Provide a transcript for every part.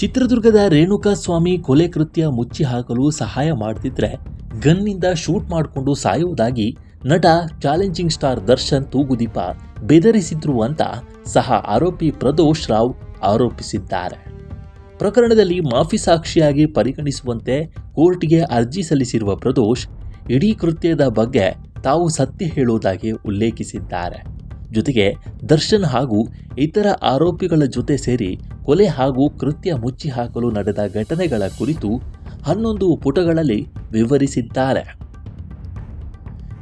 ಚಿತ್ರದುರ್ಗದ ರೇಣುಕಾಸ್ವಾಮಿ ಕೊಲೆ ಕೃತ್ಯ ಮುಚ್ಚಿ ಹಾಕಲು ಸಹಾಯ ಮಾಡ್ತಿದ್ರೆ ಗನ್ನಿಂದ ಶೂಟ್ ಮಾಡಿಕೊಂಡು ಸಾಯುವುದಾಗಿ ನಟ ಚಾಲೆಂಜಿಂಗ್ ಸ್ಟಾರ್ ದರ್ಶನ್ ತೂಗುದೀಪ ಬೆದರಿಸಿದ್ರು ಅಂತ ಸಹ ಆರೋಪಿ ಪ್ರದೋಷ್ ರಾವ್ ಆರೋಪಿಸಿದ್ದಾರೆ. ಪ್ರಕರಣದಲ್ಲಿ ಮಾಫಿ ಸಾಕ್ಷಿಯಾಗಿ ಪರಿಗಣಿಸುವಂತೆ ಕೋರ್ಟ್ಗೆ ಅರ್ಜಿ ಸಲ್ಲಿಸಿರುವ ಪ್ರದೋಷ್ ಇಡೀ ಕೃತ್ಯದ ಬಗ್ಗೆ ತಾವು ಸತ್ಯ ಹೇಳುವುದಾಗಿ ಉಲ್ಲೇಖಿಸಿದ್ದಾರೆ. ಜೊತೆಗೆ ದರ್ಶನ್ ಹಾಗೂ ಇತರ ಆರೋಪಿಗಳ ಜೊತೆ ಸೇರಿ ಕೊಲೆ ಹಾಗೂ ಕೃತ್ಯ ಮುಚ್ಚಿ ಹಾಕಲು ನಡೆದ ಘಟನೆಗಳ ಕುರಿತು 11 ಪುಟಗಳಲ್ಲಿ ವಿವರಿಸಿದ್ದಾರೆ.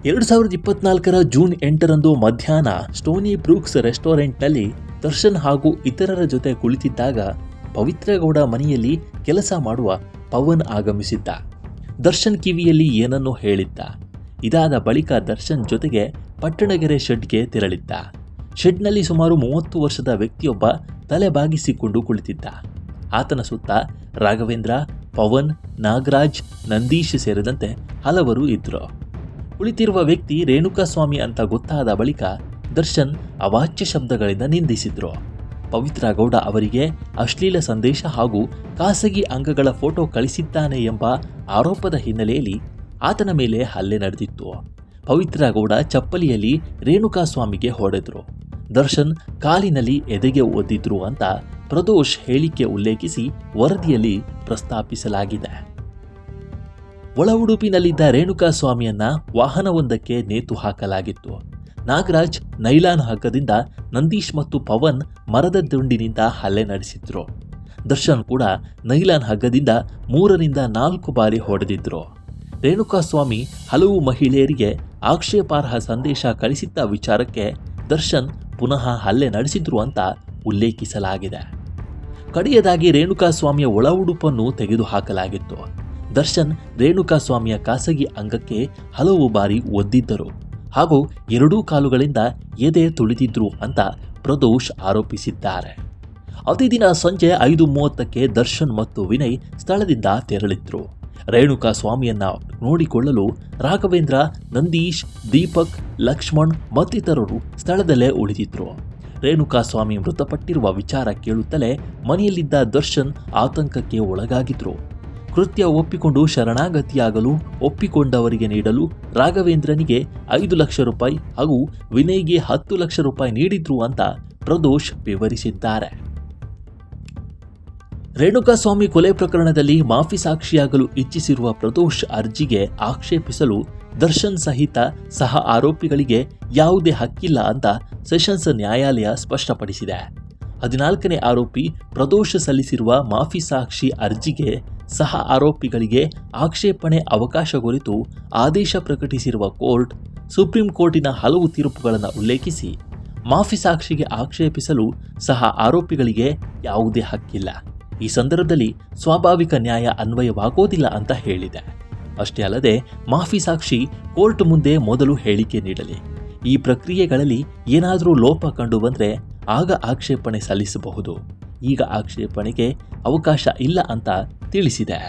2024 ಜೂನ್ 8ರಂದು ಮಧ್ಯಾಹ್ನ ಸ್ಟೋನಿ ಬ್ರೂಕ್ಸ್ ರೆಸ್ಟೋರೆಂಟ್ನಲ್ಲಿ ದರ್ಶನ್ ಹಾಗೂ ಇತರರ ಜೊತೆ ಕುಳಿತಿದ್ದಾಗ ಪವಿತ್ರಗೌಡ ಮನೆಯಲ್ಲಿ ಕೆಲಸ ಮಾಡುವ ಪವನ್ ಆಗಮಿಸಿದ್ದ. ದರ್ಶನ್ ಕಿವಿಯಲ್ಲಿ ಏನನ್ನೋ ಹೇಳಿದ್ದ. ಇದಾದ ಬಳಿಕ ದರ್ಶನ್ ಜೊತೆಗೆ ಪಟ್ಟಣಗೆರೆ ಶೆಡ್ಗೆ ತೆರಳಿದ್ದ. ಶೆಡ್ನಲ್ಲಿ ಸುಮಾರು 30 ವರ್ಷದ ವ್ಯಕ್ತಿಯೊಬ್ಬ ತಲೆ ಬಾಗಿಸಿಕೊಂಡು ಕುಳಿತಿದ್ದ. ಆತನ ಸುತ್ತ ರಾಘವೇಂದ್ರ, ಪವನ್, ನಾಗರಾಜ್, ನಂದೀಶ್ ಸೇರಿದಂತೆ ಹಲವರು ಇದ್ರು. ಕುಳಿತಿರುವ ವ್ಯಕ್ತಿ ರೇಣುಕಾಸ್ವಾಮಿ ಅಂತ ಗೊತ್ತಾದ ಬಳಿಕ ದರ್ಶನ್ ಅವಾಚ್ಯ ಶಬ್ದಗಳಿಂದ ನಿಂದಿಸಿದ್ರು. ಪವಿತ್ರ ಗೌಡ ಅವರಿಗೆ ಅಶ್ಲೀಲ ಸಂದೇಶ ಹಾಗೂ ಖಾಸಗಿ ಅಂಗಗಳ ಫೋಟೋ ಕಳಿಸಿದ್ದಾನೆ ಎಂಬ ಆರೋಪದ ಹಿನ್ನೆಲೆಯಲ್ಲಿ ಆತನ ಮೇಲೆ ಹಲ್ಲೆ ನಡೆದಿತ್ತು. ಪವಿತ್ರ ಗೌಡ ಚಪ್ಪಲಿಯಲ್ಲಿ ರೇಣುಕಾಸ್ವಾಮಿಗೆ ಹೊಡೆದ್ರು. ದರ್ಶನ್ ಕಾಲಿನಲ್ಲಿ ಎದೆಗೆ ಒದ್ದಿದ್ರು ಅಂತ ಪ್ರದೋಷ್ ಹೇಳಿಕೆ ಉಲ್ಲೇಖಿಸಿ ವರದಿಯಲ್ಲಿ ಪ್ರಸ್ತಾಪಿಸಲಾಗಿದೆ. ಒಳ ಉಡುಪಿನಲ್ಲಿದ್ದ ರೇಣುಕಾಸ್ವಾಮಿಯನ್ನ ವಾಹನವೊಂದಕ್ಕೆ ನೇತು ಹಾಕಲಾಗಿತ್ತು. ನಾಗರಾಜ್ ನೈಲಾನ್ ಹಗ್ಗದಿಂದ, ನಂದೀಶ್ ಮತ್ತು ಪವನ್ ಮರದ ದಿಂಡಿನಿಂದ ಹಲ್ಲೆ ನಡೆಸಿದ್ರು. ದರ್ಶನ್ ಕೂಡ ನೈಲಾನ್ ಹಗ್ಗದಿಂದ 3-4 ಬಾರಿ ಹೊಡೆದಿದ್ರು. ರೇಣುಕಾಸ್ವಾಮಿ ಹಲವು ಮಹಿಳೆಯರಿಗೆ ಆಕ್ಷೇಪಾರ್ಹ ಸಂದೇಶ ಕಳಿಸಿದ್ದ ವಿಚಾರಕ್ಕೆ ದರ್ಶನ್ ಪುನಃ ಹಲ್ಲೆ ನಡೆಸಿದ್ರು ಅಂತ ಉಲ್ಲೇಖಿಸಲಾಗಿದೆ. ಕಡೆಯದಾಗಿ ರೇಣುಕಾಸ್ವಾಮಿಯ ಒಳ ಉಡುಪನ್ನು ತೆಗೆದುಹಾಕಲಾಗಿತ್ತು. ದರ್ಶನ್ ರೇಣುಕಾಸ್ವಾಮಿಯ ಖಾಸಗಿ ಅಂಗಕ್ಕೆ ಹಲವು ಬಾರಿ ಒದ್ದಿದ್ದರು ಹಾಗೂ 2 ಕಾಲುಗಳಿಂದ ಎದೆ ತುಳಿದಿದ್ರು ಅಂತ ಪ್ರದೋಷ್ ಆರೋಪಿಸಿದ್ದಾರೆ. ಅದೇ ದಿನ ಸಂಜೆ 5:30ಕ್ಕೆ ದರ್ಶನ್ ಮತ್ತು ವಿನಯ್ ಸ್ಥಳದಿಂದ ತೆರಳಿದ್ರು. ರೇಣುಕಾಸ್ವಾಮಿಯನ್ನ ನೋಡಿಕೊಳ್ಳಲು ರಾಘವೇಂದ್ರ, ನಂದೀಶ್, ದೀಪಕ್, ಲಕ್ಷ್ಮಣ್ ಮತ್ತಿತರರು ಸ್ಥಳದಲ್ಲೇ ಉಳಿದಿದ್ರು. ರೇಣುಕಾಸ್ವಾಮಿ ಮೃತಪಟ್ಟಿರುವ ವಿಚಾರ ಕೇಳುತ್ತಲೇ ಮನೆಯಲ್ಲಿದ್ದ ದರ್ಶನ್ ಆತಂಕಕ್ಕೆ ಒಳಗಾಗಿದ್ರು. ಕೃತ್ಯ ಒಪ್ಪಿಕೊಂಡು ಶರಣಾಗತಿಯಾಗಲು ಒಪ್ಪಿಕೊಂಡವರಿಗೆ ನೀಡಲು ರಾಘವೇಂದ್ರನಿಗೆ 5 ಲಕ್ಷ ರೂಪಾಯಿ ಹಾಗೂ ವಿನಯ್ಗೆ 10 ಲಕ್ಷ ರೂಪಾಯಿ ನೀಡಿದ್ರು ಅಂತ ಪ್ರದೋಷ್ ವಿವರಿಸಿದ್ದಾರೆ. ರೇಣುಕಾಸ್ವಾಮಿ ಕೊಲೆ ಪ್ರಕರಣದಲ್ಲಿ ಮಾಫಿ ಸಾಕ್ಷಿಯಾಗಲು ಇಚ್ಛಿಸಿರುವ ಪ್ರದೋಷ್ ಅರ್ಜಿಗೆ ಆಕ್ಷೇಪಿಸಲು ದರ್ಶನ್ ಸಹಿತ ಸಹ ಆರೋಪಿಗಳಿಗೆ ಯಾವುದೇ ಹಕ್ಕಿಲ್ಲ ಅಂತ ಸೆಷನ್ಸ್ ನ್ಯಾಯಾಲಯ ಸ್ಪಷ್ಟಪಡಿಸಿದೆ. 14ನೇ ಆರೋಪಿ ಪ್ರದೋಷ್ ಸಲ್ಲಿಸಿರುವ ಮಾಫಿ ಸಾಕ್ಷಿ ಅರ್ಜಿಗೆ ಸಹ ಆರೋಪಿಗಳಿಗೆ ಆಕ್ಷೇಪಣೆ ಅವಕಾಶ ಕುರಿತು ಆದೇಶ ಪ್ರಕಟಿಸಿರುವ ಕೋರ್ಟ್ ಸುಪ್ರೀಂ ಕೋರ್ಟಿನ ಹಲವು ತೀರ್ಪುಗಳನ್ನು ಉಲ್ಲೇಖಿಸಿ ಮಾಫಿ ಸಾಕ್ಷಿಗೆ ಆಕ್ಷೇಪಿಸಲು ಸಹ ಆರೋಪಿಗಳಿಗೆ ಯಾವುದೇ ಹಕ್ಕಿಲ್ಲ. ಈ ಸಂದರ್ಭದಲ್ಲಿ ಸ್ವಾಭಾವಿಕ ನ್ಯಾಯ ಅನ್ವಯವಾಗೋದಿಲ್ಲ ಅಂತ ಹೇಳಿದೆ. ಅಷ್ಟೇ ಅಲ್ಲದೆ ಮಾಫಿ ಸಾಕ್ಷಿ ಕೋರ್ಟ್ ಮುಂದೆ ಮೊದಲು ಹೇಳಿಕೆ ನೀಡಲಿ. ಈ ಪ್ರಕ್ರಿಯೆಗಳಲ್ಲಿ ಏನಾದರೂ ಲೋಪ ಕಂಡು ಬಂದರೆ ಆಗ ಆಕ್ಷೇಪಣೆ ಸಲ್ಲಿಸಬಹುದು. ಈಗ ಆಕ್ಷೇಪಣೆಗೆ ಅವಕಾಶ ಇಲ್ಲ ಅಂತ ತಿಳಿಸಿದೆ.